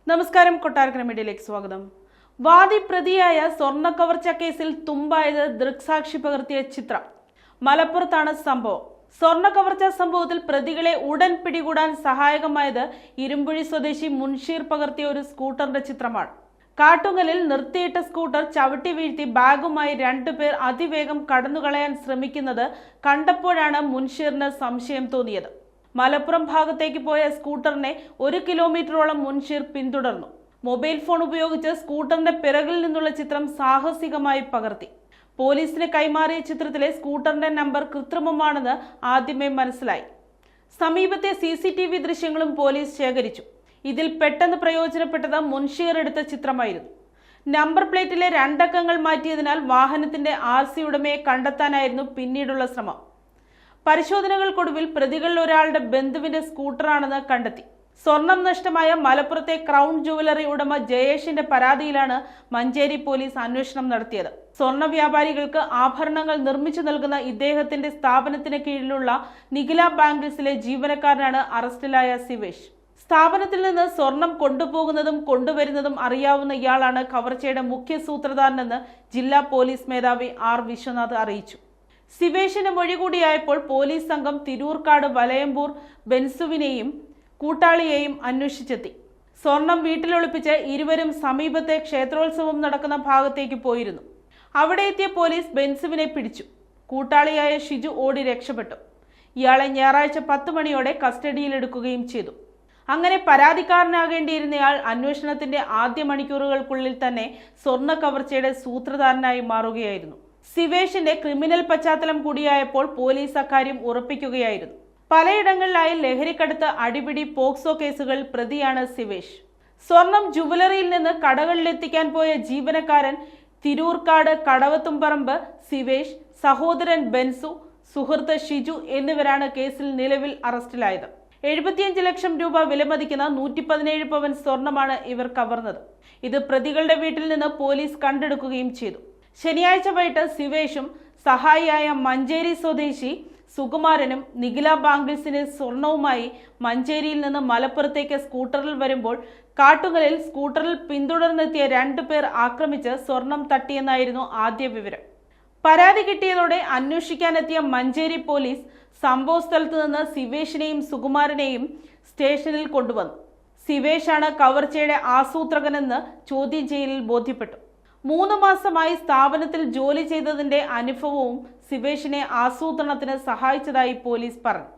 നമസ്കാരം, കൊട്ടാരക്കര മീഡിയയിലേക്ക് സ്വാഗതം. വാദി പ്രതിയായ സ്വർണ്ണ കവർച്ച കേസിൽ തുമ്പായത് ദൃക്സാക്ഷി പകർത്തിയ ചിത്രം. മലപ്പുറത്താണ് സംഭവം. സ്വർണ്ണ കവർച്ച സംഭവത്തിൽ പ്രതികളെ ഉടൻ പിടികൂടാൻ സഹായകമായത് ഇരുമ്പുഴി സ്വദേശി മുൻഷീർ പകർത്തിയ ഒരു സ്കൂട്ടറിന്റെ ചിത്രമാണ്. കാട്ടുങ്ങലിൽ നിർത്തിയിട്ട സ്കൂട്ടർ ചവിട്ടി വീഴ്ത്തി ബാഗുമായി രണ്ടുപേർ അതിവേഗം കടന്നുകളയാൻ ശ്രമിക്കുന്നത് കണ്ടപ്പോഴാണ് മുൻഷീറിന് സംശയം തോന്നിയത്. മലപ്പുറം ഭാഗത്തേക്ക് പോയ സ്കൂട്ടറിനെ 1 കിലോമീറ്ററോളം മുൻഷീർ പിന്തുടർന്നു. മൊബൈൽ ഫോൺ ഉപയോഗിച്ച് സ്കൂട്ടറിന്റെ പിറകിൽ നിന്നുള്ള ചിത്രം സാഹസികമായി പകർത്തി. പോലീസിന് കൈമാറിയ ചിത്രത്തിലെ സ്കൂട്ടറിന്റെ നമ്പർ കൃത്രിമമാണെന്ന് ആദ്യമേ മനസ്സിലായി. സമീപത്തെ CCTV ദൃശ്യങ്ങളും പോലീസ് ശേഖരിച്ചു. ഇതിൽ പെട്ടെന്ന് പ്രയോജനപ്പെട്ടത് മുൻഷീർ എടുത്ത ചിത്രമായിരുന്നു. നമ്പർ പ്ലേറ്റിലെ 2 അക്കങ്ങൾ മാറ്റിയതിനാൽ വാഹനത്തിന്റെ RC ഉടമയെ കണ്ടെത്താനായിരുന്നു പിന്നീടുള്ള ശ്രമം. പരിശോധനകൾക്കൊടുവിൽ പ്രതികളിൽ ഒരാളുടെ ബന്ധുവിന്റെ സ്കൂട്ടറാണെന്ന് കണ്ടെത്തി. സ്വർണം നഷ്ടമായ മലപ്പുറത്തെ ക്രൗൺ ജുവലറി ഉടമ ജയേഷിന്റെ പരാതിയിലാണ് മഞ്ചേരി പോലീസ് അന്വേഷണം നടത്തിയത്. സ്വർണ്ണ വ്യാപാരികൾക്ക് ആഭരണങ്ങൾ നിർമ്മിച്ചു നൽകുന്ന ഇദ്ദേഹത്തിന്റെ സ്ഥാപനത്തിന് കീഴിലുള്ള നിഖില ബാംഗിൾസിലെ ജീവനക്കാരനാണ് അറസ്റ്റിലായ സിവേഷ്. സ്ഥാപനത്തിൽ നിന്ന് സ്വർണം കൊണ്ടുപോകുന്നതും കൊണ്ടുവരുന്നതും അറിയാവുന്ന ഇയാളാണ് കവർച്ചയുടെ മുഖ്യ സൂത്രധാരനെന്ന് ജില്ലാ പോലീസ് മേധാവി R വിശ്വനാഥ് അറിയിച്ചു. സിവേഷിന് മൊഴി കൂടിയായപ്പോൾ പോലീസ് സംഘം തിരൂർക്കാട് വലയമ്പൂർ ബെൻസുവിനെയും കൂട്ടാളിയെയും അന്വേഷിച്ചെത്തി. സ്വർണം വീട്ടിലൊളിപ്പിച്ച് ഇരുവരും സമീപത്തെ ക്ഷേത്രോത്സവം നടക്കുന്ന ഭാഗത്തേക്ക് പോയിരുന്നു. അവിടെ എത്തിയ പോലീസ് ബെൻസുവിനെ പിടിച്ചു. കൂട്ടാളിയായ ഷിജു ഓടി രക്ഷപ്പെട്ടു. ഇയാളെ ഞായറാഴ്ച 10 മണിയോടെ കസ്റ്റഡിയിലെടുക്കുകയും ചെയ്തു. അങ്ങനെ പരാതിക്കാരനാകേണ്ടിയിരുന്നയാൾ അന്വേഷണത്തിന്റെ ആദ്യ മണിക്കൂറുകൾക്കുള്ളിൽ തന്നെ സ്വർണ്ണ കവർച്ചയുടെ സൂത്രധാരനായി മാറുകയായിരുന്നു. സിവേഷിന്റെ ക്രിമിനൽ പശ്ചാത്തലം കൂടിയായപ്പോൾ പോലീസ് അക്കാര്യം ഉറപ്പിക്കുകയായിരുന്നു. പലയിടങ്ങളിലായി ലഹരിക്കടത്ത്, അടിപിടി, പോക്സോ കേസുകൾ പ്രതിയാണ് സിവേഷ്. സ്വർണം ജുവലറിയിൽ നിന്ന് കടകളിലെത്തിക്കാൻ പോയ ജീവനക്കാരൻ തിരൂർക്കാട് കടവത്തുംപറമ്പ് സിവേഷ്, സഹോദരൻ ബെൻസു, സുഹൃത്ത് ഷിജു എന്നിവരാണ് കേസിൽ നിലവിൽ അറസ്റ്റിലായത്. 75 ലക്ഷം രൂപ വിലമതിക്കുന്ന 117 പവൻ സ്വർണമാണ് ഇവർ കവർന്നത്. ഇത് പ്രതികളുടെ വീട്ടിൽ നിന്ന് പോലീസ് കണ്ടെടുക്കുകയും ചെയ്തു. ശനിയാഴ്ച വൈകിട്ട് സിവേഷും സഹായിയായ മഞ്ചേരി സ്വദേശി സുകുമാരനും നിഖില ബാംഗിൾസിന്റെ സ്വർണവുമായി മഞ്ചേരിയിൽ നിന്ന് മലപ്പുറത്തേക്ക് സ്കൂട്ടറിൽ വരുമ്പോൾ കാട്ടുങ്ങലിൽ സ്കൂട്ടറിൽ പിന്തുടർന്നെത്തിയ 2 പേർ ആക്രമിച്ച് സ്വർണം തട്ടിയെന്നായിരുന്നു ആദ്യ വിവരം. പരാതി കിട്ടിയതോടെ അന്വേഷിക്കാനെത്തിയ മഞ്ചേരി പോലീസ് സംഭവ സ്ഥലത്ത് നിന്ന് സിവേഷിനെയും സുകുമാരനെയും സ്റ്റേഷനിൽ കൊണ്ടുവന്നു. സിവേഷാണ് കവർച്ചയുടെ ആസൂത്രകനെന്ന് ചോദ്യം ചെയ്യലിൽ ബോധ്യപ്പെട്ടു. 3 മാസമായി സ്ഥാപനത്തിൽ ജോലി ചെയ്തതിന്റെ അനുഭവവും സിവേഷിനെ ആസൂത്രണത്തിന് സഹായിച്ചതായി പോലീസ് പറഞ്ഞു.